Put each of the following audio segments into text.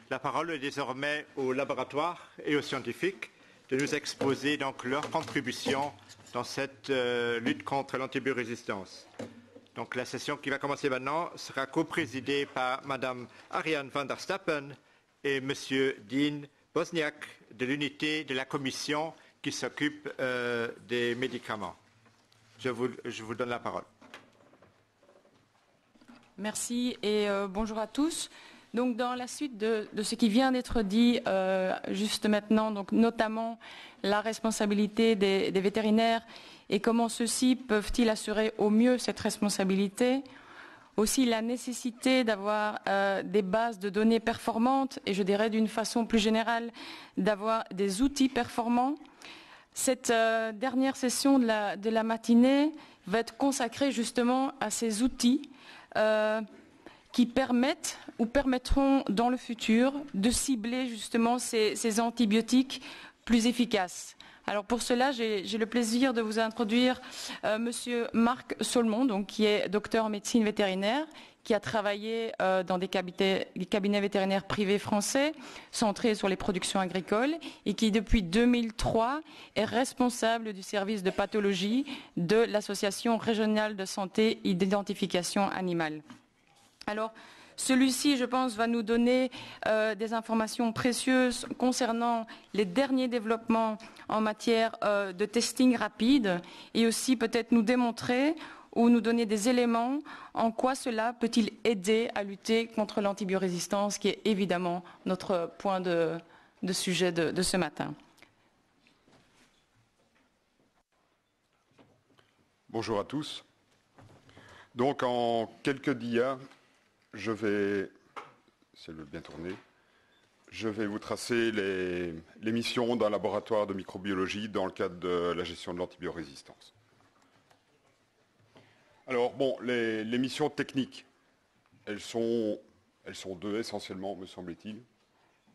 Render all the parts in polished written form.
La parole est désormais aux laboratoires et aux scientifiques de nous exposer donc leur contribution dans cette lutte contre l'antibiorésistance. Donc la session qui va commencer maintenant sera coprésidée par Madame Ariane van der Stappen et Monsieur Dean Bosniak de l'unité de la commission qui s'occupe des médicaments. Je vous donne la parole. Merci et bonjour à tous. Donc dans la suite de ce qui vient d'être dit juste maintenant, donc notamment la responsabilité des vétérinaires et comment ceux-ci peuvent-ils assurer au mieux cette responsabilité, aussi la nécessité d'avoir des bases de données performantes et je dirais d'une façon plus générale d'avoir des outils performants. Cette dernière session de la matinée va être consacrée justement à ces outils qui permettent ou permettront dans le futur de cibler justement ces antibiotiques plus efficaces. Alors pour cela, j'ai le plaisir de vous introduire Monsieur Marc Solmon, donc, qui est docteur en médecine vétérinaire, qui a travaillé dans des cabinets vétérinaires privés français, centrés sur les productions agricoles, et qui depuis 2003 est responsable du service de pathologie de l'Association régionale de santé et d'identification animale. Alors, celui-ci, je pense, va nous donner des informations précieuses concernant les derniers développements en matière de testing rapide et aussi peut-être nous démontrer ou nous donner des éléments en quoi cela peut-il aider à lutter contre l'antibiorésistance, qui est évidemment notre point de sujet de ce matin. Bonjour à tous. Donc en quelques dias, je vais vous tracer les missions d'un laboratoire de microbiologie dans le cadre de la gestion de l'antibiorésistance. Alors bon, les missions techniques, elles sont deux essentiellement, me semble-t-il.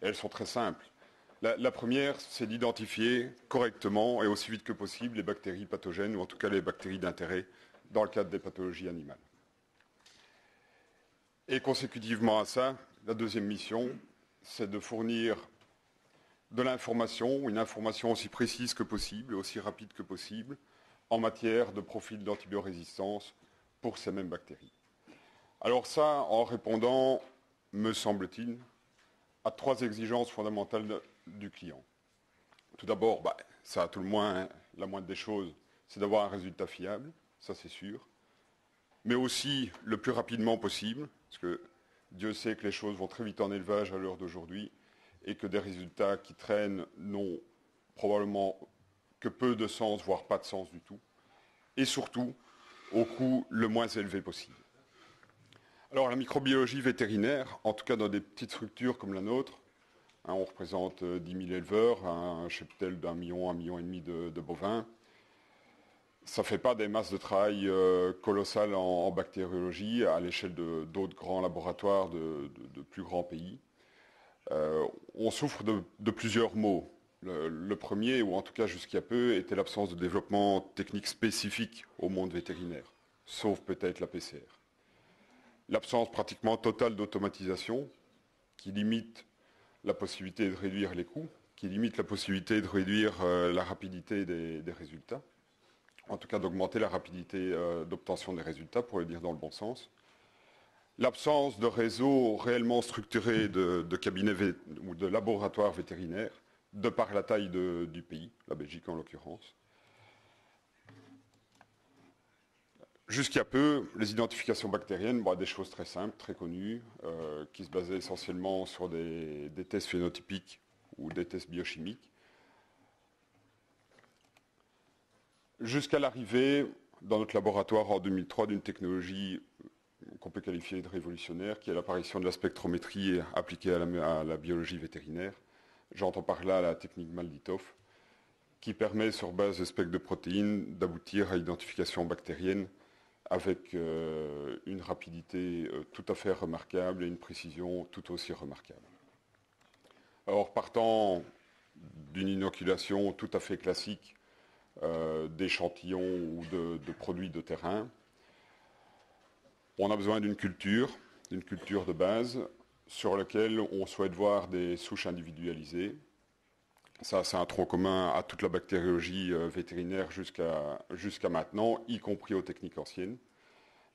Elles sont très simples. La première, c'est d'identifier correctement et aussi vite que possible les bactéries pathogènes, ou en tout cas les bactéries d'intérêt, dans le cadre des pathologies animales. Et consécutivement à ça, la deuxième mission, c'est de fournir de l'information, une information aussi précise que possible, aussi rapide que possible, en matière de profil d'antibiorésistance pour ces mêmes bactéries. Alors ça, en répondant, me semble-t-il, à trois exigences fondamentales du client. Tout d'abord, ça a tout le moins, la moindre des choses, c'est d'avoir un résultat fiable, ça c'est sûr, mais aussi le plus rapidement possible, parce que Dieu sait que les choses vont très vite en élevage à l'heure d'aujourd'hui, et que des résultats qui traînent n'ont probablement que peu de sens, voire pas de sens du tout, et surtout au coût le moins élevé possible. Alors la microbiologie vétérinaire, en tout cas dans des petites structures comme la nôtre, on représente 10 000 éleveurs, un cheptel d'1 million, 1,5 million de bovins. Ça ne fait pas des masses de travail colossales en bactériologie à l'échelle d'autres grands laboratoires de plus grands pays. On souffre de plusieurs maux. Le premier, ou en tout cas jusqu'à peu, était l'absence de développement technique spécifique au monde vétérinaire, sauf peut-être la PCR. L'absence pratiquement totale d'automatisation, qui limite la possibilité de réduire les coûts, qui limite la possibilité de réduire la rapidité des résultats, en tout cas d'augmenter la rapidité d'obtention des résultats, pour le dire dans le bon sens. L'absence de réseau réellement structuré de cabinets ou de laboratoires vétérinaires, de par la taille du pays, la Belgique en l'occurrence. Jusqu'à peu, les identifications bactériennes, des choses très simples, très connues, qui se basaient essentiellement sur des tests phénotypiques ou des tests biochimiques. Jusqu'à l'arrivée, dans notre laboratoire en 2003, d'une technologie qu'on peut qualifier de révolutionnaire, qui est l'apparition de la spectrométrie appliquée à la biologie vétérinaire. J'entends par là la technique Malditov, qui permet, sur base de spectres de protéines, d'aboutir à l'identification bactérienne avec une rapidité tout à fait remarquable et une précision tout aussi remarquable. Alors, partant d'une inoculation tout à fait classique d'échantillons ou de produits de terrain, on a besoin d'une culture de base, sur lequel on souhaite voir des souches individualisées. Ça, c'est un tronc commun à toute la bactériologie vétérinaire jusqu'à maintenant, y compris aux techniques anciennes.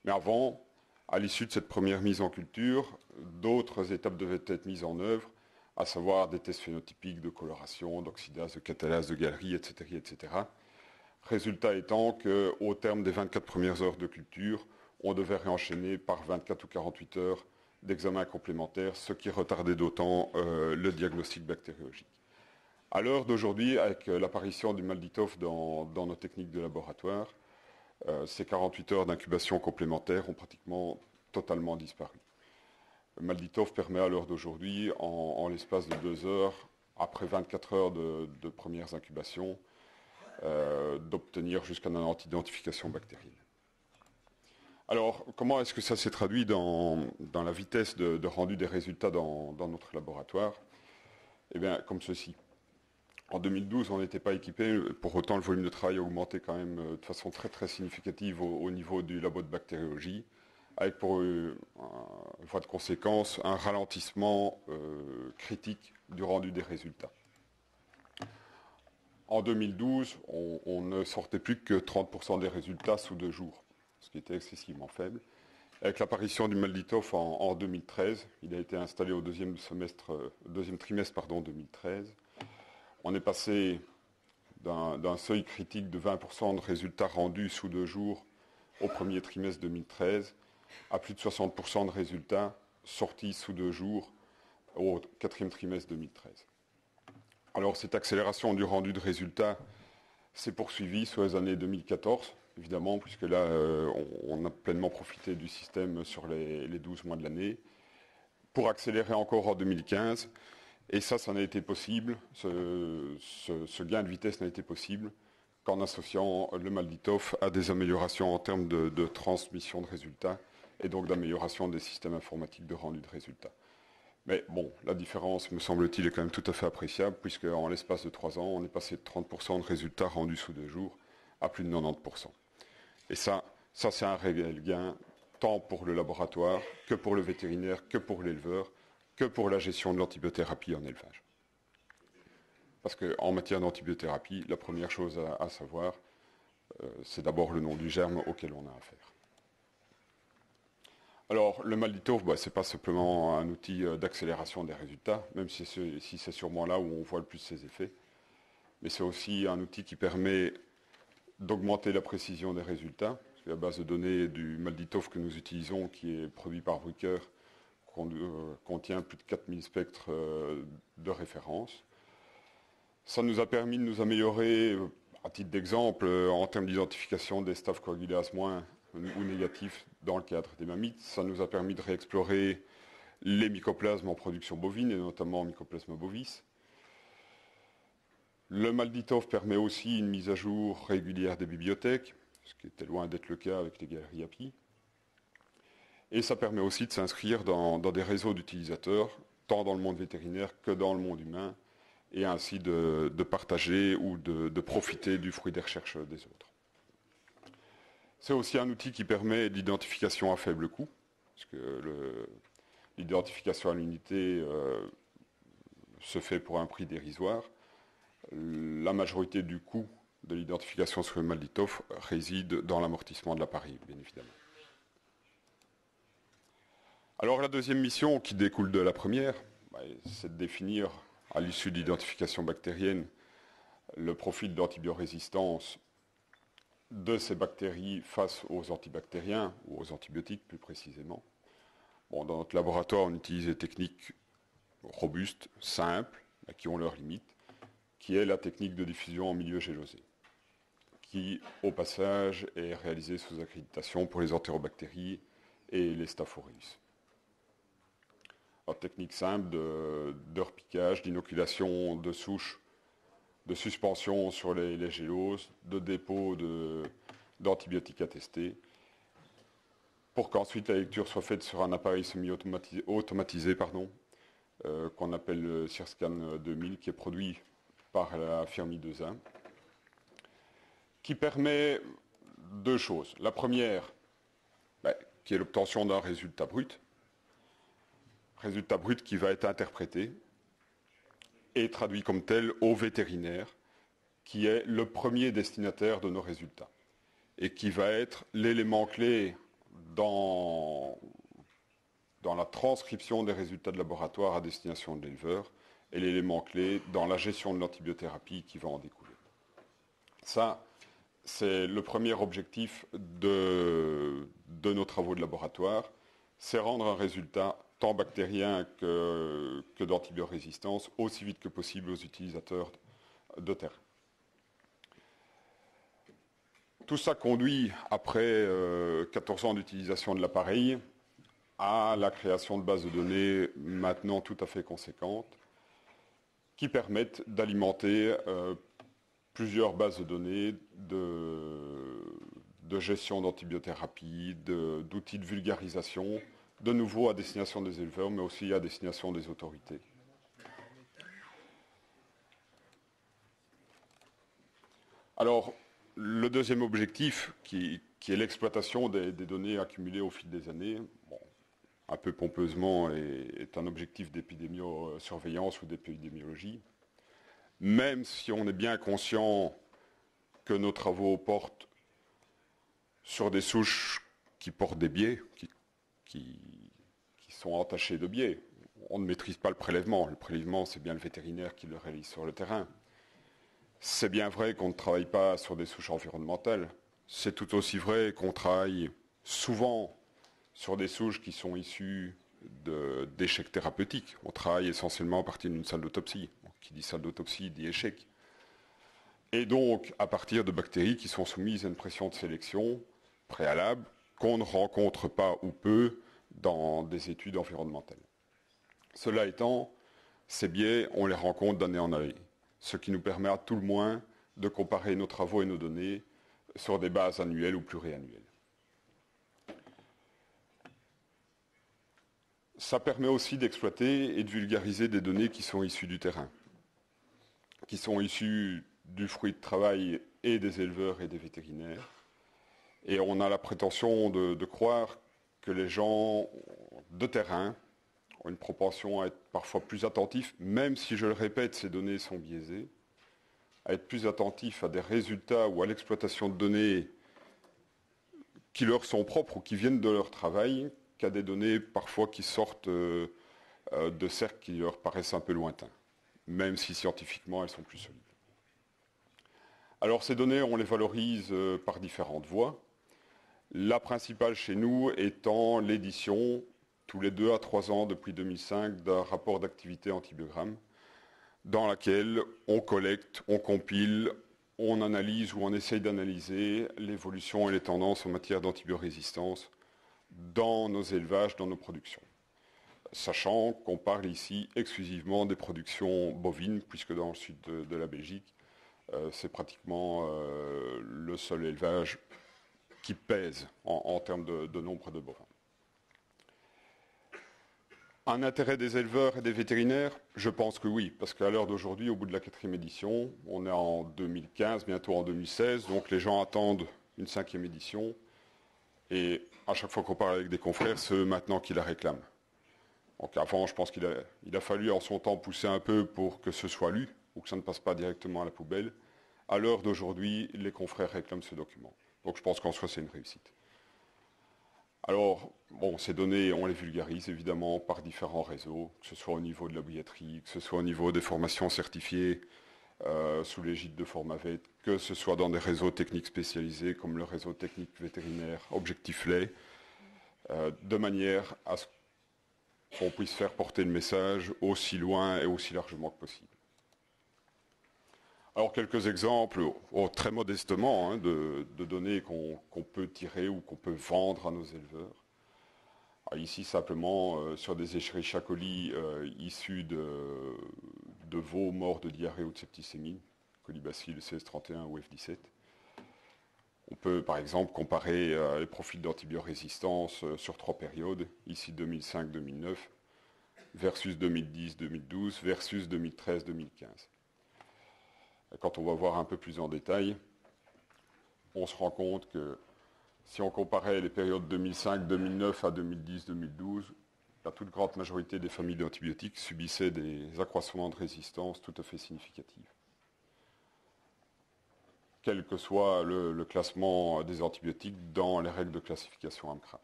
Mais avant, à l'issue de cette première mise en culture, d'autres étapes devaient être mises en œuvre, à savoir des tests phénotypiques de coloration, d'oxydase, de catalase, de galerie, etc., etc. Résultat étant qu'au terme des 24 premières heures de culture, on devait réenchaîner par 24 ou 48 heures d'examen complémentaires, ce qui retardait d'autant le diagnostic bactériologique. À l'heure d'aujourd'hui, avec l'apparition du Malditoff dans nos techniques de laboratoire, ces 48 heures d'incubation complémentaire ont pratiquement totalement disparu. Le Malditoff permet à l'heure d'aujourd'hui, en l'espace de 2 heures, après 24 heures de premières incubations, d'obtenir jusqu'à une identification bactérienne. Alors, comment est-ce que ça s'est traduit dans la vitesse de rendu des résultats dans notre laboratoire? Eh bien, comme ceci. En 2012, on n'était pas équipé, pour autant le volume de travail a augmenté quand même de façon très très significative au niveau du labo de bactériologie, avec pour voie de conséquence un ralentissement critique du rendu des résultats. En 2012, on ne sortait plus que 30% des résultats sous 2 jours, ce qui était excessivement faible. Avec l'apparition du Malditoff en 2013, il a été installé au deuxième trimestre 2013. On est passé d'un seuil critique de 20% de résultats rendus sous 2 jours au premier trimestre 2013 à plus de 60% de résultats sortis sous 2 jours au 4e trimestre 2013. Alors cette accélération du rendu de résultats s'est poursuivie sur les années 2014, évidemment, puisque là on a pleinement profité du système sur les 12 mois de l'année, pour accélérer encore en 2015. Et ça n'a été possible, ce gain de vitesse n'a été possible qu'en associant le Malditoff à des améliorations en termes de transmission de résultats et donc d'amélioration des systèmes informatiques de rendu de résultats. Mais bon, la différence, me semble-t-il, est quand même tout à fait appréciable, puisque en l'espace de 3 ans, on est passé de 30% de résultats rendus sous 2 jours à plus de 90%. Et ça c'est un réel gain, tant pour le laboratoire, que pour le vétérinaire, que pour l'éleveur, que pour la gestion de l'antibiothérapie en élevage. Parce qu'en matière d'antibiothérapie, la première chose à savoir, c'est d'abord le nom du germe auquel on a affaire. Alors, le Malditoff, ce n'est pas simplement un outil d'accélération des résultats, même si c'est sûrement là où on voit le plus ses effets, mais c'est aussi un outil qui permet d'augmenter la précision des résultats, parce que la base de données du Malditoff que nous utilisons, qui est produit par Bruker, contient plus de 4000 spectres de référence. Ça nous a permis de nous améliorer, à titre d'exemple, en termes d'identification des staph coagulase moins ou négatifs dans le cadre des mammites. Ça nous a permis de réexplorer les mycoplasmes en production bovine, et notamment Mycoplasma bovis. Le Malditoff permet aussi une mise à jour régulière des bibliothèques, ce qui était loin d'être le cas avec les galeries API. Et ça permet aussi de s'inscrire dans des réseaux d'utilisateurs, tant dans le monde vétérinaire que dans le monde humain, et ainsi de partager ou de profiter du fruit des recherches des autres. C'est aussi un outil qui permet l'identification à faible coût, parce que l'identification à l'unité se fait pour un prix dérisoire. La majorité du coût de l'identification sur le Malditoff réside dans l'amortissement de l'appareil, bien évidemment. Alors la deuxième mission qui découle de la première, c'est de définir à l'issue de l'identification bactérienne le profil d'antibiorésistance de ces bactéries face aux antibactériens ou aux antibiotiques plus précisément. Bon, dans notre laboratoire, on utilise des techniques robustes, simples, qui ont leurs limites, qui est la technique de diffusion en milieu gélosé, qui au passage est réalisée sous accréditation pour les entérobactéries et les Staph aureus. Technique simple de repiquage, d'inoculation de souches, de suspension sur les géloses, de dépôt d'antibiotiques attestés, pour qu'ensuite la lecture soit faite sur un appareil semi-automatisé, qu'on appelle le CIRSCAN 2000, qui est produit par la firme I2A, qui permet 2 choses. La première, qui est l'obtention d'un résultat brut, résultat brut qui va être interprété et traduit comme tel au vétérinaire, qui est le premier destinataire de nos résultats et qui va être l'élément clé dans la transcription des résultats de laboratoire à destination de l'éleveur et l'élément clé dans la gestion de l'antibiothérapie qui va en découler. Ça, c'est le premier objectif de nos travaux de laboratoire, c'est rendre un résultat tant bactérien que d'antibiorésistance aussi vite que possible aux utilisateurs de terrain. Tout ça conduit, après 14 ans d'utilisation de l'appareil, à la création de bases de données maintenant tout à fait conséquentes qui permettent d'alimenter plusieurs bases de données de gestion d'antibiothérapie, d'outils de vulgarisation, de nouveau à destination des éleveurs, mais aussi à destination des autorités. Alors, le deuxième objectif, qui est l'exploitation des données accumulées au fil des années, bon, un peu pompeusement, est un objectif d'épidémiosurveillance ou d'épidémiologie, même si on est bien conscient que nos travaux portent sur des souches qui portent des biais, qui sont entachés de biais. On ne maîtrise pas le prélèvement. Le prélèvement, c'est bien le vétérinaire qui le réalise sur le terrain. C'est bien vrai qu'on ne travaille pas sur des souches environnementales. C'est tout aussi vrai qu'on travaille souvent sur des souches qui sont issues d'échecs thérapeutiques. On travaille essentiellement à partir d'une salle d'autopsie. Qui dit salle d'autopsie dit échec. Et donc à partir de bactéries qui sont soumises à une pression de sélection préalable qu'on ne rencontre pas ou peu dans des études environnementales. Cela étant, ces biais, on les rencontre d'année en année, ce qui nous permet à tout le moins de comparer nos travaux et nos données sur des bases annuelles ou pluriannuelles. Ça permet aussi d'exploiter et de vulgariser des données qui sont issues du terrain, qui sont issues du fruit de travail et des éleveurs et des vétérinaires. Et on a la prétention de croire que les gens de terrain ont une propension à être parfois plus attentifs, même si, je le répète, ces données sont biaisées, à être plus attentifs à des résultats ou à l'exploitation de données qui leur sont propres ou qui viennent de leur travail, qu'à des données parfois qui sortent de cercles qui leur paraissent un peu lointains, même si scientifiquement elles sont plus solides. Alors ces données, on les valorise par différentes voies. La principale chez nous étant l'édition, tous les 2 à 3 ans depuis 2005, d'un rapport d'activité antibiogramme, dans laquelle on collecte, on compile, on analyse ou on essaye d'analyser l'évolution et les tendances en matière d'antibiorésistance dans nos élevages, dans nos productions. Sachant qu'on parle ici exclusivement des productions bovines, puisque dans le sud de la Belgique, c'est pratiquement le seul élevage qui pèse en termes de nombre de bovins. Un intérêt des éleveurs et des vétérinaires? Je pense que oui, parce qu'à l'heure d'aujourd'hui, au bout de la 4e édition, on est en 2015, bientôt en 2016, donc les gens attendent une 5e édition. Et à chaque fois qu'on parle avec des confrères, c'est eux maintenant qui la réclament. Donc avant, je pense qu'il a fallu en son temps pousser un peu pour que ce soit lu, ou que ça ne passe pas directement à la poubelle. À l'heure d'aujourd'hui, les confrères réclament ce document. Donc je pense qu'en soi, c'est une réussite. Alors, bon, ces données, on les vulgarise évidemment par différents réseaux, que ce soit au niveau de la billetterie, que ce soit au niveau des formations certifiées sous l'égide de Formavet, que ce soit dans des réseaux techniques spécialisés comme le réseau technique vétérinaire Objectif Lait, de manière à ce qu'on puisse faire porter le message aussi loin et aussi largement que possible. Alors quelques exemples, très modestement, de données qu'on peut tirer ou qu'on peut vendre à nos éleveurs. Alors ici simplement sur des Escherichia coli issus de veaux morts de diarrhée ou de septicémie, colibacille 1631 ou F17. On peut par exemple comparer les profils d'antibiorésistance sur 3 périodes, ici 2005-2009, versus 2010-2012, versus 2013-2015. Quand on va voir un peu plus en détail, on se rend compte que si on comparait les périodes 2005-2009 à 2010-2012, la toute grande majorité des familles d'antibiotiques subissaient des accroissements de résistance tout à fait significatifs, quel que soit le classement des antibiotiques dans les règles de classification AMCRA.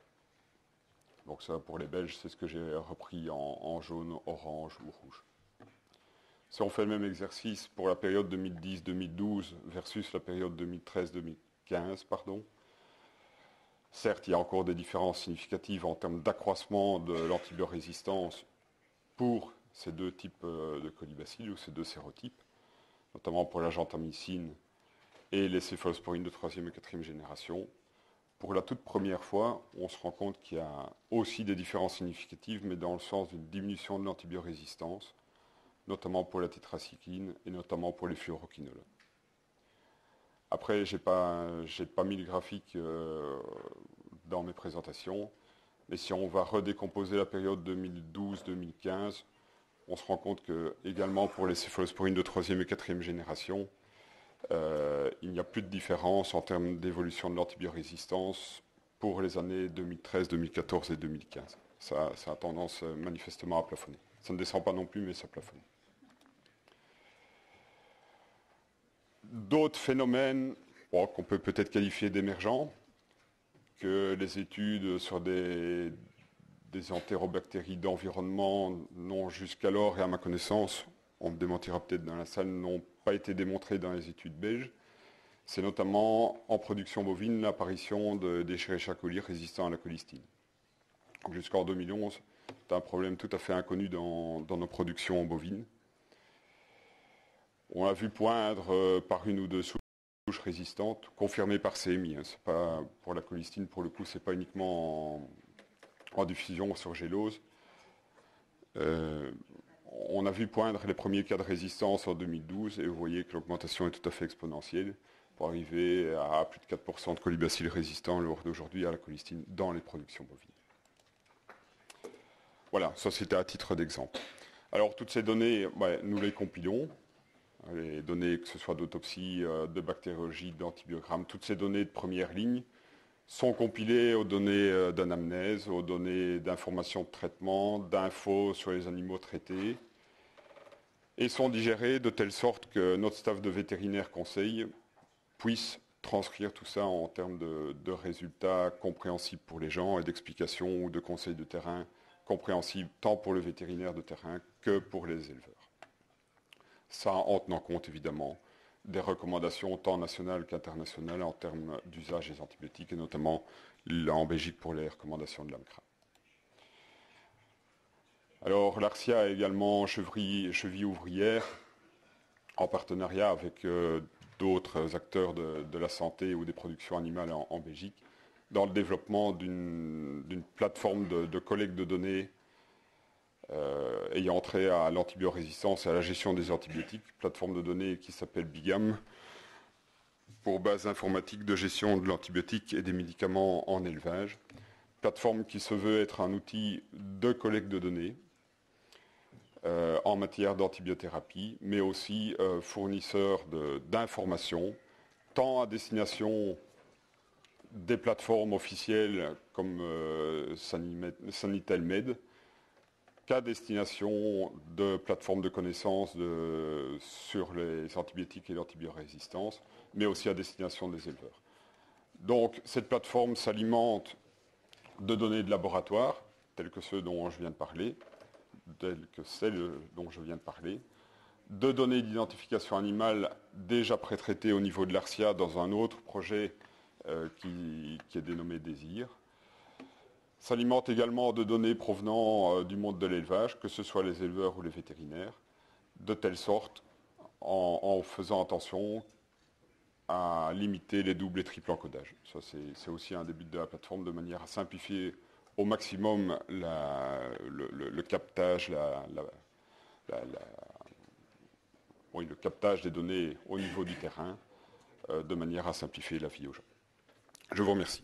Donc ça, pour les Belges, c'est ce que j'ai repris en jaune, orange ou rouge. Si on fait le même exercice pour la période 2010-2012 versus la période 2013-2015, certes, il y a encore des différences significatives en termes d'accroissement de l'antibiorésistance pour ces deux types de colibacilles ou ces deux sérotypes, notamment pour la gentamicine et les céphalosporines de 3e et 4e génération. Pour la toute première fois, on se rend compte qu'il y a aussi des différences significatives, mais dans le sens d'une diminution de l'antibiorésistance, notamment pour la tétracycline et notamment pour les fluoroquinolones. Après, je n'ai pas mis le graphique dans mes présentations, mais si on va redécomposer la période 2012-2015, on se rend compte que, également pour les céphalosporines de 3e et 4e génération, il n'y a plus de différence en termes d'évolution de l'antibiorésistance pour les années 2013, 2014 et 2015. Ça a tendance manifestement à plafonner. Ça ne descend pas non plus, mais ça plafonne. D'autres phénomènes qu'on peut peut-être qualifier d'émergents, que les études sur des entérobactéries d'environnement n'ont jusqu'alors, et à ma connaissance, on me démentira peut-être dans la salle, n'ont pas été démontrées dans les études belges. C'est notamment en production bovine l'apparition des Escherichia coli résistants à la colistine. Jusqu'en 2011, c'est un problème tout à fait inconnu dans nos productions bovines. On a vu poindre par une ou deux souches résistantes, confirmées par CMI. C'est pas, pour la colistine, pour le coup, ce n'est pas uniquement en diffusion sur gélose. On a vu poindre les premiers cas de résistance en 2012 et vous voyez que l'augmentation est tout à fait exponentielle pour arriver à plus de 4% de colibacilles résistants lors d'aujourd'hui à la colistine dans les productions bovines. Voilà, ça c'était à titre d'exemple. Alors toutes ces données, nous les compilons. Les données, que ce soit d'autopsie, de bactériologie, d'antibiogramme, toutes ces données de première ligne sont compilées aux données d'anamnèse, aux données d'information de traitement, d'infos sur les animaux traités, et sont digérées de telle sorte que notre staff de vétérinaire conseil puisse transcrire tout ça en termes de résultats compréhensibles pour les gens et d'explications ou de conseils de terrain compréhensibles tant pour le vétérinaire de terrain que pour les éleveurs. Ça en tenant compte évidemment des recommandations tant nationales qu'internationales en termes d'usage des antibiotiques et notamment là en Belgique pour les recommandations de l'AMCRA. Alors l'ARCIA est également cheville ouvrière en partenariat avec d'autres acteurs de la santé ou des productions animales en Belgique dans le développement d'une plateforme de collecte de données ayant trait à l'antibiorésistance et à la gestion des antibiotiques, plateforme de données qui s'appelle BIGAM, pour base informatique de gestion de l'antibiotique et des médicaments en élevage. Plateforme qui se veut être un outil de collecte de données en matière d'antibiothérapie, mais aussi fournisseur d'informations, tant à destination des plateformes officielles comme Sanitel-Med, qu'à destination de plateformes de connaissances sur les antibiotiques et l'antibiorésistance, mais aussi à destination des éleveurs. Donc cette plateforme s'alimente de données de laboratoire, telles que celles dont je viens de parler, de données d'identification animale déjà pré-traitées au niveau de l'ARCIA dans un autre projet qui est dénommé DÉSIR, s'alimente également de données provenant du monde de l'élevage, que ce soit les éleveurs ou les vétérinaires, de telle sorte, en faisant attention à limiter les doubles et triples encodages. Ça, c'est aussi un des buts de la plateforme, de manière à simplifier au maximum le captage, le captage des données au niveau du terrain, de manière à simplifier la vie aux gens. Je vous remercie.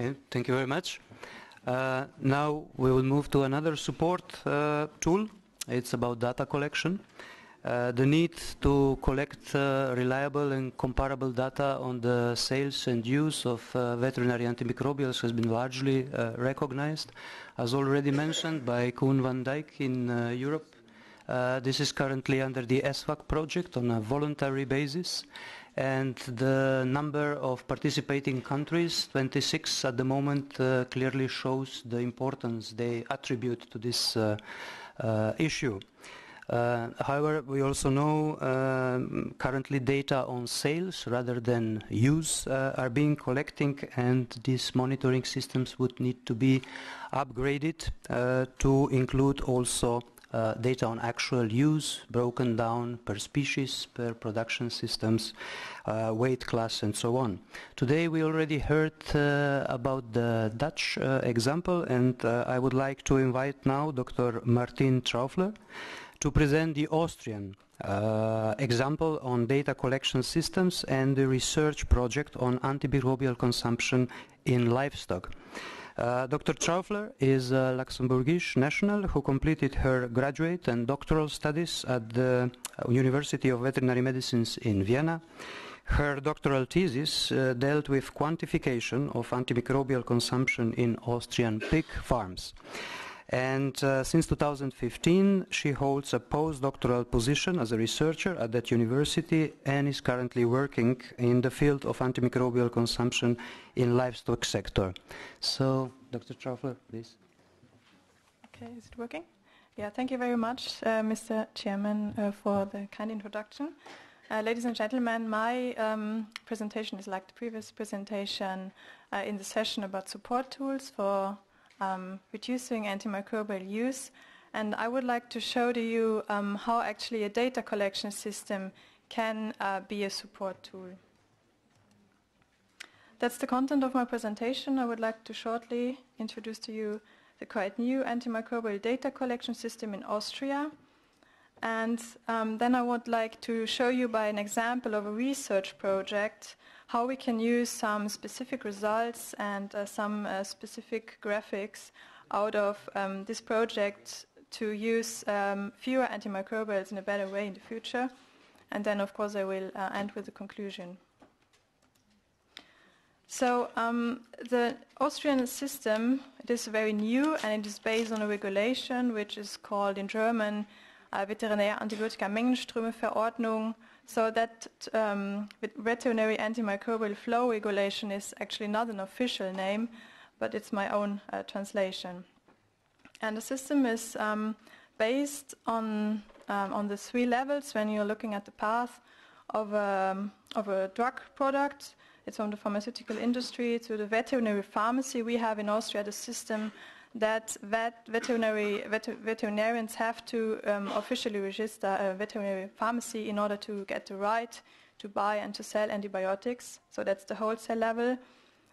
Okay, thank you very much. Now we will move to another support tool. It's about data collection. The need to collect reliable and comparable data on the sales and use of veterinary antimicrobials has been largely recognized. As already mentioned by Koen van Dijk in Europe, this is currently under the ESVAC project on a voluntary basis, and the number of participating countries, 26 at the moment, clearly shows the importance they attribute to this issue. However, we also know currently data on sales rather than use are being collected, and these monitoring systems would need to be upgraded to include also data on actual use, broken down per species, per production systems, weight class, and so on. Today we already heard about the Dutch example, and I would like to invite now Dr. Martin Traufler to present the Austrian example on data collection systems and the research project on antimicrobial consumption in livestock. Dr. Traufler is a Luxembourgish national who completed her graduate and doctoral studies at the University of Veterinary Medicine in Vienna. Her doctoral thesis dealt with quantification of antimicrobial consumption in Austrian pig farms. And since 2015, she holds a postdoctoral position as a researcher at that university and is currently working in the field of antimicrobial consumption in livestock sector. So, Dr. Traufler, please. Okay, is it working? Yeah, thank you very much, Mr. Chairman, for the kind introduction. Ladies and gentlemen, my presentation is like the previous presentation in the session about support tools for reducing antimicrobial use, and I would like to show to you how actually a data collection system can be a support tool. That's the content of my presentation. I would like to shortly introduce to you the quite new antimicrobial data collection system in Austria, and then I would like to show you by an example of a research project how we can use some specific results and some specific graphics out of this project to use fewer antimicrobials in a better way in the future. And then, of course, I will end with a conclusion. So the Austrian system, it is very new, and it is based on a regulation which is called in German Veterinär-Antibiotika-Mengenströme-Verordnung. So that veterinary antimicrobial flow regulation is actually not an official name, but it's my own translation. And the system is based on the three levels when you're looking at the path of a drug product. It's from the pharmaceutical industry to the veterinary pharmacy. We have in Austria the system that veterinarians have to officially register a veterinary pharmacy in order to get the right to buy and to sell antibiotics. So that's the wholesale level.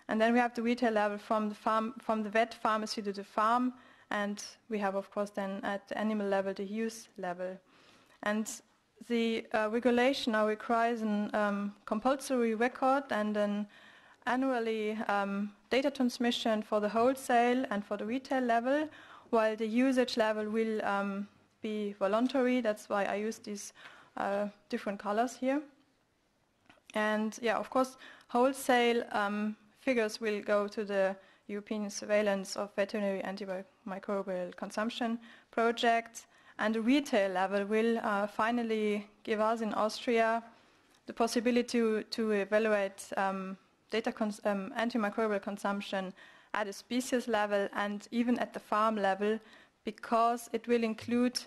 And then we have the retail level from the vet pharmacy to the farm. And we have, of course, then at the animal level, the use level. And the regulation now requires a compulsory record and an annually data transmission for the wholesale and for the retail level, while the usage level will be voluntary. That's why I use these different colors here. And yeah, of course, wholesale figures will go to the European Surveillance of Veterinary Antimicrobial Consumption project, and the retail level will finally give us in Austria the possibility to evaluate antimicrobial consumption at a species level and even at the farm level, because it will include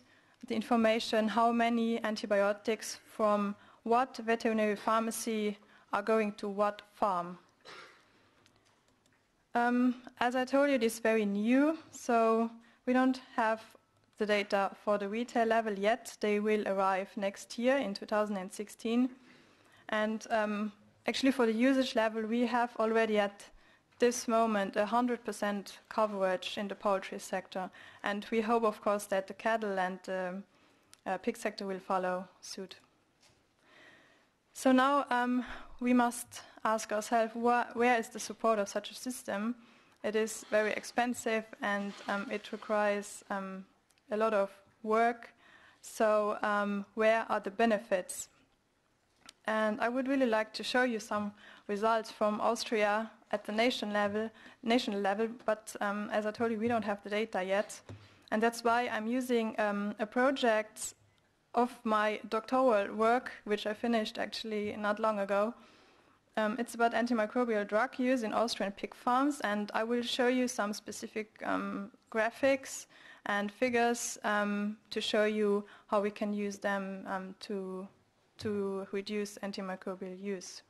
the information how many antibiotics from what veterinary pharmacy are going to what farm. As I told you, it is very new, so we don't have the data for the retail level yet. They will arrive next year in 2016. And actually for the usage level, we have already at this moment 100% coverage in the poultry sector. And we hope, of course, that the cattle and pig sector will follow suit. So now we must ask ourselves, where is the support of such a system? it is very expensive and it requires a lot of work. So where are the benefits? And I would really like to show you some results from Austria at the national level, but as I told you, we don't have the data yet. And that's why I'm using a project of my doctoral work, which I finished actually not long ago. It's about antimicrobial drug use in Austrian pig farms, and I will show you some specific graphics and figures to show you how we can use them to reduce antimicrobial use.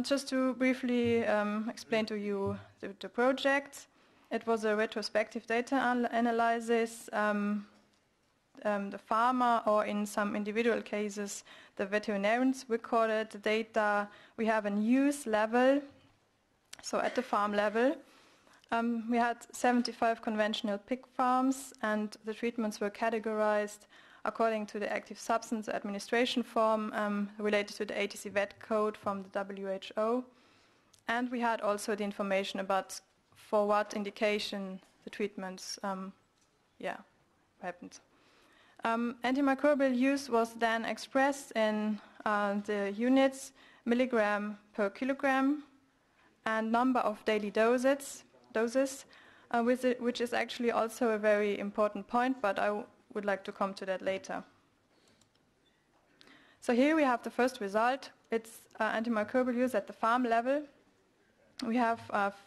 Just to briefly explain to you the project, it was a retrospective data analysis. The farmer, or in some individual cases, the veterinarians recorded the data. We have a use level, so at the farm level. We had 75 conventional pig farms, and the treatments were categorized according to the active substance administration form related to the ATC vet code from the WHO. And we had also the information about for what indication the treatments happened. Antimicrobial use was then expressed in the units, milligram per kilogram, and number of daily doses, which is actually also a very important point, but I would like to come to that later. So here we have the first result. It's antimicrobial use at the farm level. We have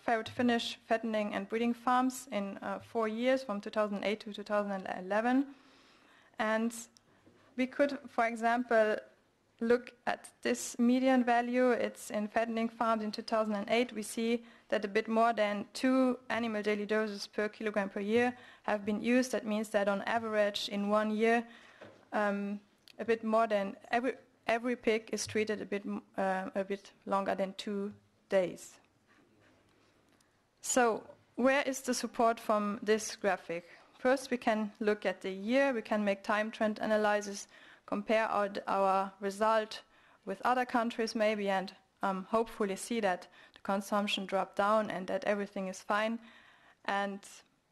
ferret-finish fattening and breeding farms in 4 years, from 2008 to 2011. And we could, for example, look at this median value. It's in fattening farms in 2008. We see that a bit more than 2 animal daily doses per kilogram per year have been used. That means that on average in 1 year, a bit more than every pig is treated a bit longer than 2 days. So where is the support from this graphic? First, we can look at the year. We can make time trend analysis, compare our result with other countries maybe, and hopefully see that the consumption dropped down and that everything is fine. And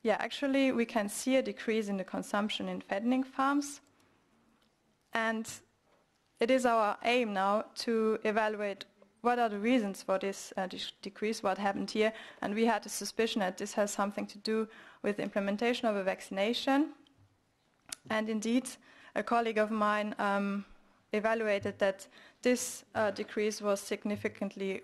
yeah, actually we can see a decrease in the consumption in fattening farms. And it is our aim now to evaluate what are the reasons for this decrease, what happened here. And we had a suspicion that this has something to do with the implementation of a vaccination. And indeed, a colleague of mine evaluated that this decrease was significantly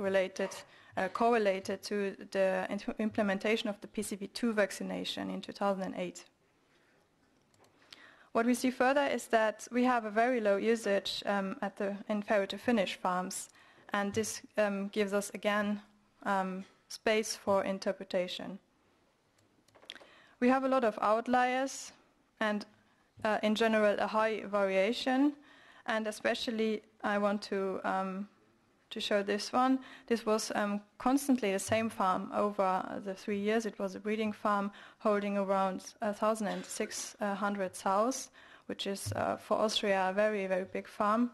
correlated to the implementation of the PCV2 vaccination in 2008. What we see further is that we have a very low usage in ferret-to-finish farms, and this gives us again space for interpretation. We have a lot of outliers and in general a high variation, and especially I want to show this one. This was constantly the same farm over the 3 years. It was a breeding farm holding around 1,600 sows, which is for Austria a very, very big farm.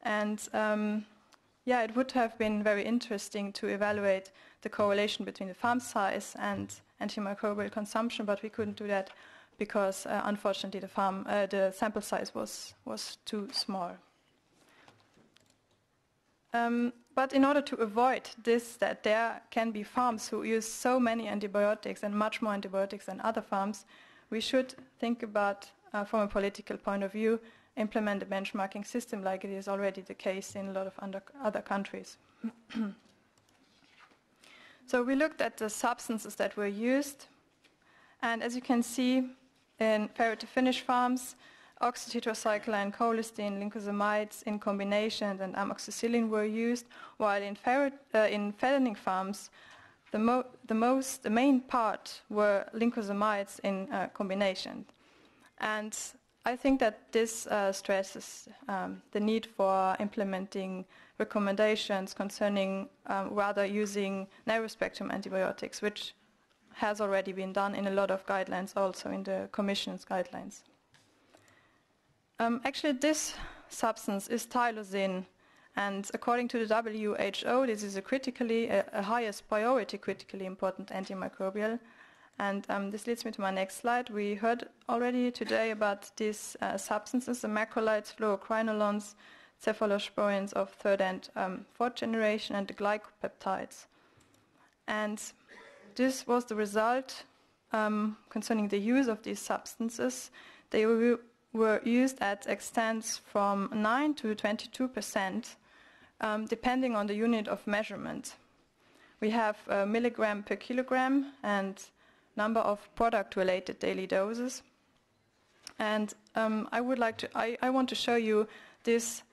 And yeah, it would have been very interesting to evaluate the correlation between the farm size and antimicrobial consumption, but we couldn't do that because unfortunately the sample size was too small. But in order to avoid this, that there can be farms who use so many antibiotics and much more antibiotics than other farms, we should think about, from a political point of view, implement a benchmarking system like it is already the case in a lot of other countries. So we looked at the substances that were used, and as you can see, in ferret-to-finish farms, oxytetracycline, colistin, lincosamides in combination and amoxicillin were used, while in fattening farms, the main part were lincosamides in combination. And I think that this stresses the need for implementing recommendations concerning rather using narrow-spectrum antibiotics, which has already been done in a lot of guidelines, also in the Commission's guidelines. Actually, this substance is tylosin, And according to the WHO, this is a highest priority critically important antimicrobial. And this leads me to my next slide. We heard already today about these substances, the macrolides, fluoroquinolones, cephalosporins of third and fourth generation, and the glycopeptides. And this was the result concerning the use of these substances. They were used at extents from 9 to 22%, depending on the unit of measurement. We have milligram per kilogram and number of product-related daily doses. And I want to show you this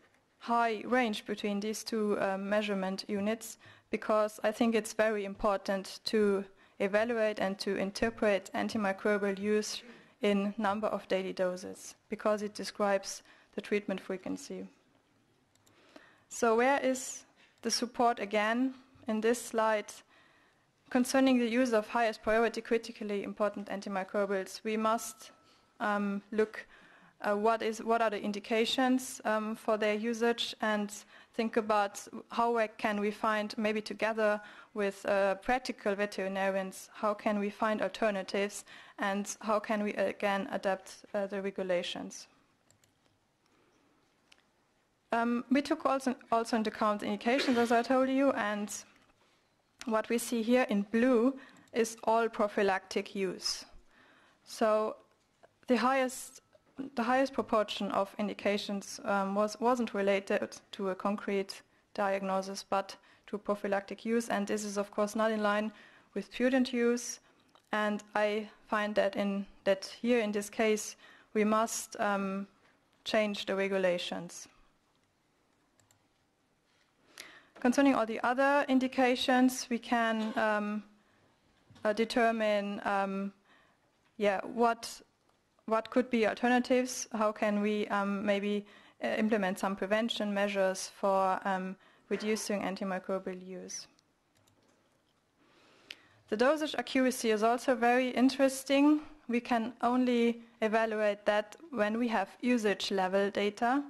high range between these two measurement units, because I think it's very important to evaluate and to interpret antimicrobial use in number of daily doses, because it describes the treatment frequency. So where is the support again in this slide? Concerning the use of highest priority critically important antimicrobials, we must look what are the indications for their usage, and think about how can we find, maybe together with practical veterinarians, how can we find alternatives, and how can we again adapt the regulations. We took also into account indications, as I told you, and what we see here in blue is all prophylactic use. So the highest proportion of indications wasn't related to a concrete diagnosis, but to prophylactic use, and this is of course not in line with prudent use. And I find that here in this case we must change the regulations. Concerning all the other indications, we can determine what could be alternatives. How can we maybe implement some prevention measures for reducing antimicrobial use? The dosage accuracy is also very interesting. We can only evaluate that when we have usage level data.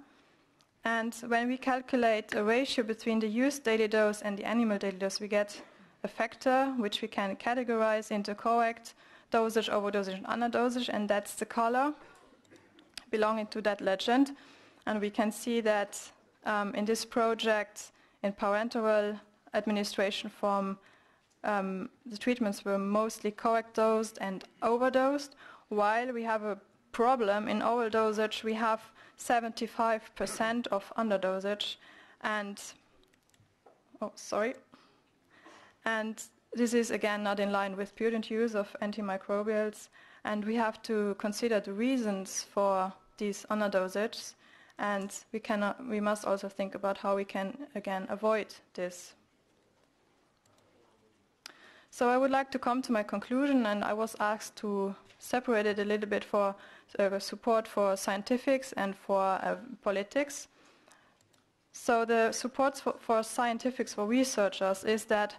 And when we calculate a ratio between the used daily dose and the animal daily dose, we get a factor which we can categorize into correct dosage, overdosage, and underdosage, and that's the color belonging to that legend. And we can see that in this project, in parenteral administration form, the treatments were mostly correct dosed and overdosed, while we have a problem in oral dosage. We have 75% of underdosage, and this is again not in line with prudent use of antimicrobials, and we have to consider the reasons for these underdosages, and we must also think about how we can again avoid this. So I would like to come to my conclusion, and I was asked to separate it a little bit for support for scientifics and for politics. So the support for scientifics, for researchers, is that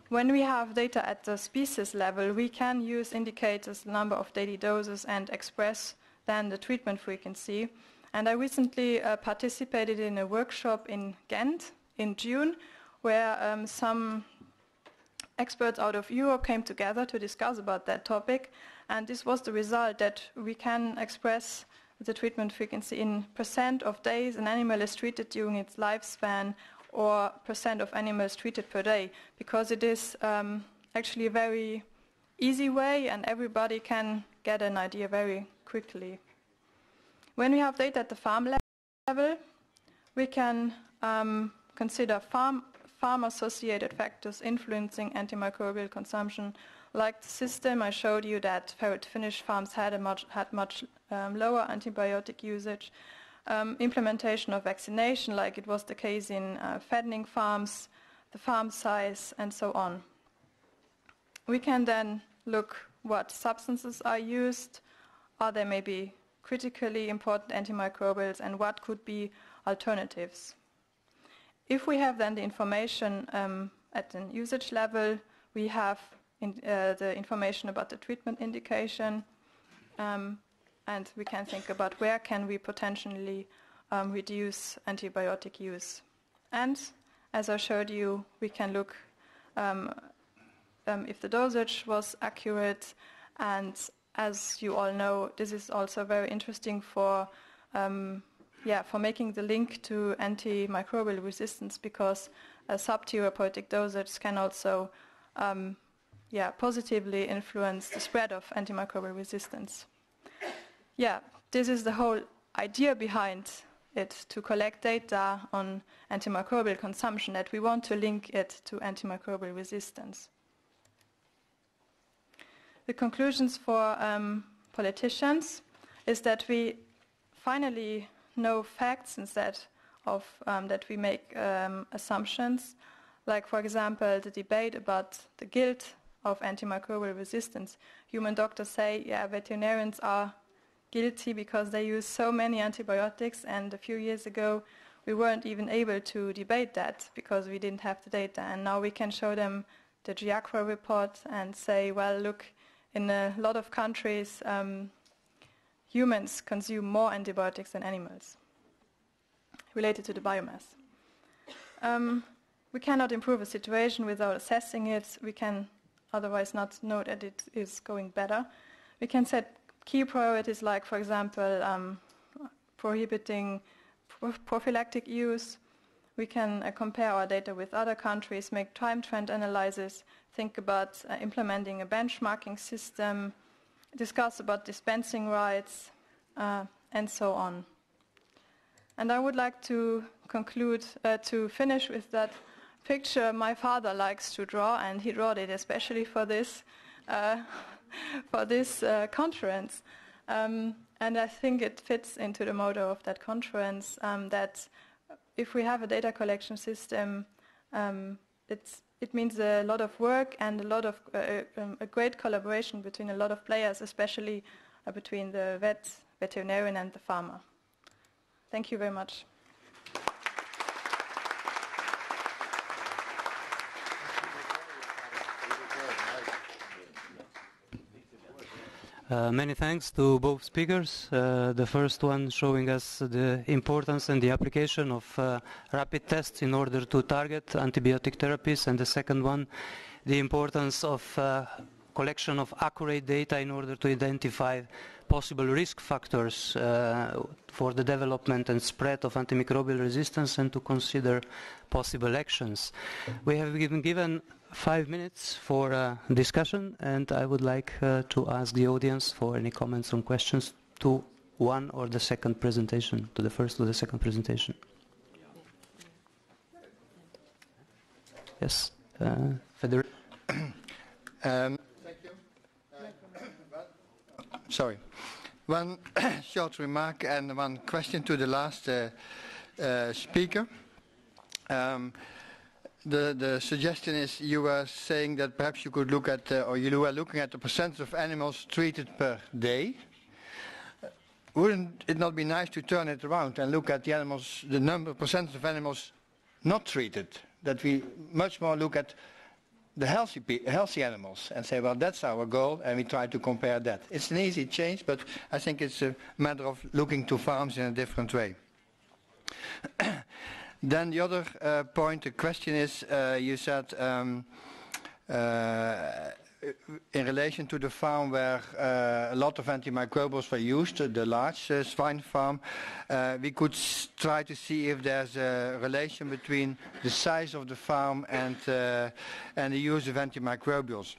when we have data at the species level, we can use indicators, number of daily doses, and express then the treatment frequency. And I recently participated in a workshop in Ghent in June, where some experts out of Europe came together to discuss about that topic, and this was the result, that we can express the treatment frequency in % of days an animal is treated during its lifespan, or % of animals treated per day, because it is actually a very easy way and everybody can get an idea very quickly. When we have data at the farm level, we can consider farm-associated factors influencing antimicrobial consumption, like the system I showed you that Finnish farms had much lower antibiotic usage, implementation of vaccination, like it was the case in fattening farms, the farm size, and so on. We can then look what substances are used, are there maybe critically important antimicrobials, and what could be alternatives. If we have then the information at an usage level, we have the information about the treatment indication, and we can think about where can we potentially reduce antibiotic use. And as I showed you, we can look if the dosage was accurate. And as you all know, this is also very interesting for making the link to antimicrobial resistance, because a subtherapeutic dosage can also positively influence the spread of antimicrobial resistance. This is the whole idea behind it, to collect data on antimicrobial consumption, that we want to link it to antimicrobial resistance. The conclusions for politicians is that we finally know facts instead of that we make assumptions. Like, for example, the debate about the guilt of antimicrobial resistance. Human doctors say, veterinarians are guilty because they use so many antibiotics, and a few years ago we weren't even able to debate that because we didn't have the data. And now we can show them the GIACRO report and say, well, look, in a lot of countries, humans consume more antibiotics than animals, related to the biomass. We cannot improve a situation without assessing it. We can otherwise not know that it is going better. We can set key priorities like, for example, prohibiting prophylactic use. We can compare our data with other countries, make time trend analysis, think about implementing a benchmarking system, discuss about dispensing rights, and so on. And I would like to conclude, to finish with that picture my father likes to draw, and he drew it especially for this conference. And I think it fits into the motto of that conference, that if we have a data collection system, it means a lot of work and a lot of a great collaboration between a lot of players, especially between the veterinarian and the farmer. Thank you very much. Many thanks to both speakers. The first one showing us the importance and the application of rapid tests in order to target antibiotic therapies, and the second one, the importance of collection of accurate data in order to identify possible risk factors for the development and spread of antimicrobial resistance and to consider possible actions. We have been given 5 minutes for discussion, and I would like to ask the audience for any comments or questions to one or the second presentation, to the first or the second presentation. Yes, Federico. Thank you. Sorry. One short remark and one question to the last speaker. The suggestion is, you were saying that perhaps you could look at, or you were looking at the percentage of animals treated per day. Wouldn't it not be nice to turn it around and look at the animals, the percentage of animals not treated? That we much more look at the healthy animals and say, well, that's our goal, and we try to compare that. It's an easy change, but I think it's a matter of looking to farms in a different way. Then the other point, the question is, you said in relation to the farm where a lot of antimicrobials were used, the large swine farm, we could try to see if there's a relation between the size of the farm and the use of antimicrobials.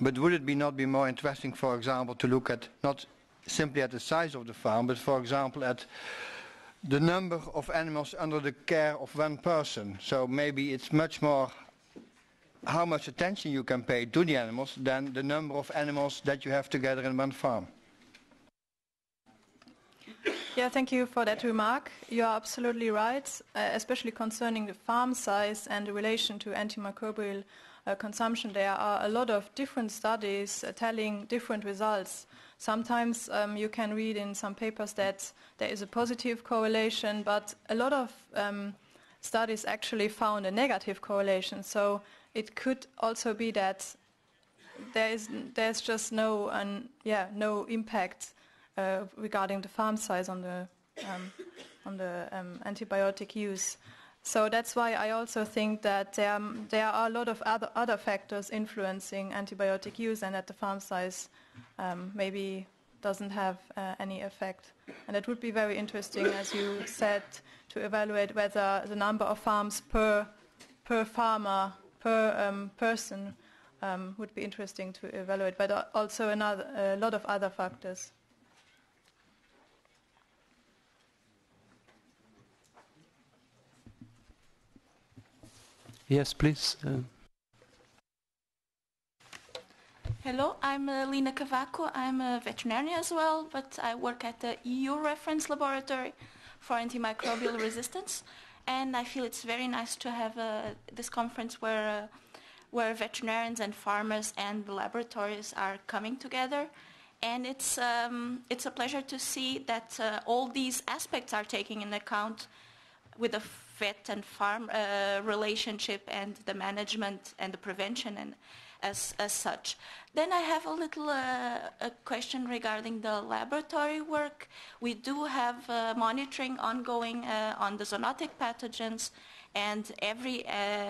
But would it not be more interesting, for example, to look at not simply at the size of the farm, but for example at the number of animals under the care of one person? So maybe it's much more how much attention you can pay to the animals than the number of animals that you have together in one farm. Yeah, thank you for that remark. You are absolutely right, especially concerning the farm size and the relation to antimicrobial consumption. There are a lot of different studies telling different results. Sometimes you can read in some papers that there is a positive correlation, but a lot of studies actually found a negative correlation. So it could also be that there's just no impact regarding the farm size on the antibiotic use. So that's why I also think that there are a lot of other factors influencing antibiotic use, and that the farm size maybe doesn't have any effect. And it would be very interesting, as you said, to evaluate whether the number of farms per farmer, per person would be interesting to evaluate, but also a lot of other factors. Yes, please. Hello, I'm Lina Cavaco. I'm a veterinarian as well, but I work at the EU Reference Laboratory for Antimicrobial Resistance, and I feel it's very nice to have this conference where veterinarians and farmers and the laboratories are coming together. And it's a pleasure to see that all these aspects are taken into account with the vet and farm relationship and the management and the prevention and as such. Then I have a little a question regarding the laboratory work. We do have monitoring ongoing on the zoonotic pathogens, and every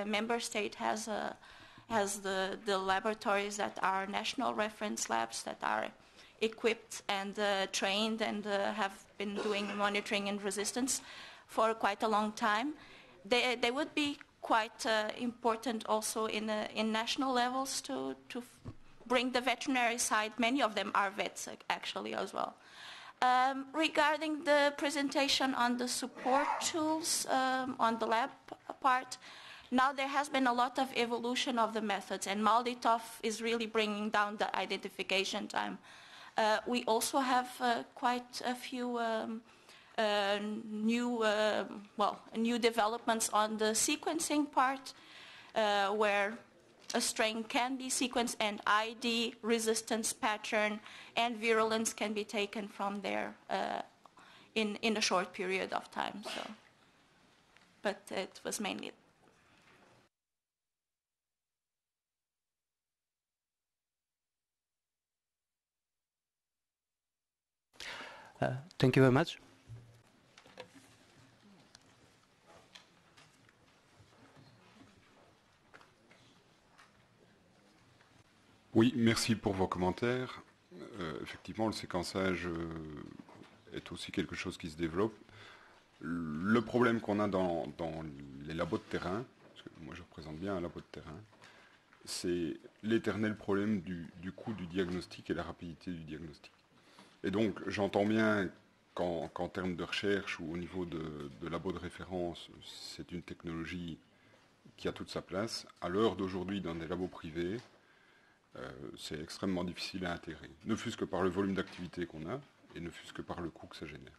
member state has the laboratories that are national reference labs that are equipped and trained and have been doing monitoring and resistance for quite a long time. They would be quite important also in national levels to bring the veterinary side. Many of them are vets actually as well. Regarding the presentation on the support tools on the lab part, now there has been a lot of evolution of the methods, and MALDI-TOF is really bringing down the identification time. We also have quite a few new developments on the sequencing part, where a strain can be sequenced and ID, resistance pattern, and virulence can be taken from there in a short period of time. So, but it was mainly. Thank you very much. Oui, merci pour vos commentaires. Effectivement, le séquençage est aussi quelque chose qui se développe. Le problème qu'on a dans les labos de terrain, parce que moi je représente bien un labo de terrain, c'est l'éternel problème du coût du diagnostic et la rapidité du diagnostic. Et donc j'entends bien qu'en termes de recherche ou au niveau de labos de référence, c'est une technologie qui a toute sa place. À l'heure d'aujourd'hui, dans des labos privés, c'est extrêmement difficile à intégrer, ne fût-ce que par le volume d'activité qu'on a et ne fût-ce que par le coût que ça génère.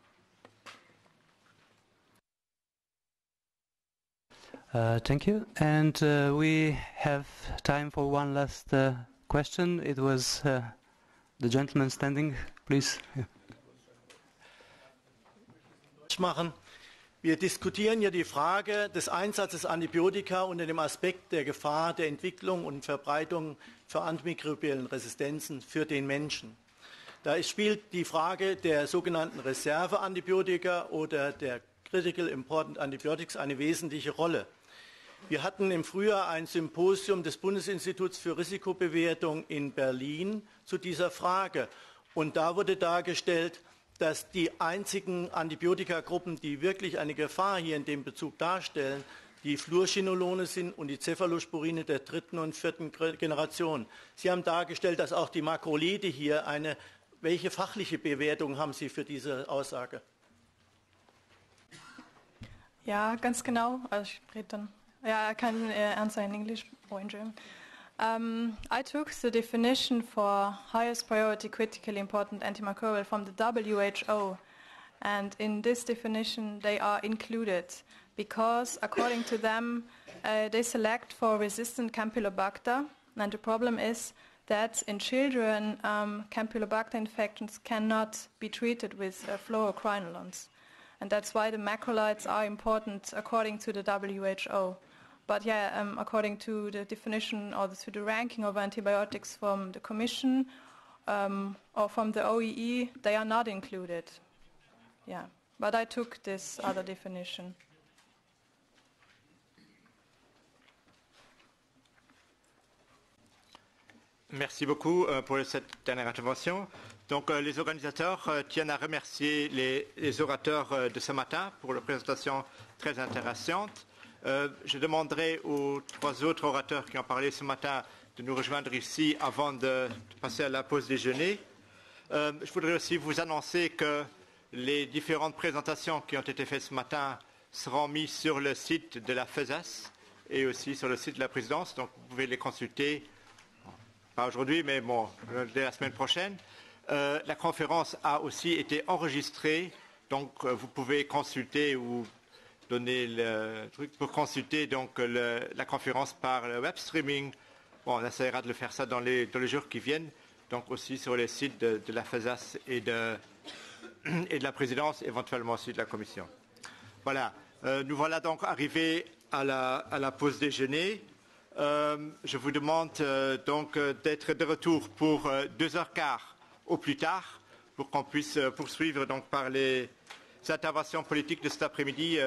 Thank you. And we have time for one last question. It was the gentleman standing, please. Machen. Wir diskutieren ja die Frage des Einsatzes Antibiotika unter dem Aspekt der Gefahr der Entwicklung und Verbreitung für antimikrobiellen Resistenzen für den Menschen. Da spielt die Frage der sogenannten Reserveantibiotika oder der Critical Important Antibiotics eine wesentliche Rolle. Wir hatten im Frühjahr ein Symposium des Bundesinstituts für Risikobewertung in Berlin zu dieser Frage. Und da wurde dargestellt, dass die einzigen Antibiotikagruppen, die wirklich eine Gefahr hier in dem Bezug darstellen, die Fluorchinolone sind und die Cephalosporine der 3. und 4. Generation. Sie haben dargestellt, dass auch die Makrolide hier welche fachliche Bewertung haben Sie für diese Aussage? Ja, ganz genau. Also ich rede dann. Ja, I can answer in English or in German. I took the definition for highest priority critically important antimicrobial from the WHO, and in this definition they are included because according to them they select for resistant Campylobacter, and the problem is that in children Campylobacter infections cannot be treated with fluoroquinolones, and that's why the macrolides are important according to the WHO. But yeah, according to the definition or to the ranking of antibiotics from the Commission or from the OEE, they are not included. Yeah, but I took this other definition. Merci beaucoup pour cette dernière intervention. Donc, les organisateurs tiennent à remercier les orateurs de ce matin pour leur présentation très intéressante. Je demanderai aux 3 autres orateurs qui ont parlé ce matin de nous rejoindre ici avant de passer à la pause déjeuner. Je voudrais aussi vous annoncer que les différentes présentations qui ont été faites ce matin seront mises sur le site de la FESAS et aussi sur le site de la présidence. Donc, vous pouvez les consulter, pas aujourd'hui, mais bon, dès la semaine prochaine. La conférence a aussi été enregistrée, donc vous pouvez consulter ou donner le truc pour consulter donc la conférence par le web streaming. Bon, on essaiera de le faire ça dans les jours qui viennent, donc aussi sur les sites de la FESAS et de la présidence, éventuellement aussi de la commission. Voilà, nous voilà donc arrivés à la pause déjeuner. Je vous demande donc d'être de retour pour 2h15 au plus tard, pour qu'on puisse poursuivre donc par les interventions politiques de cet après-midi.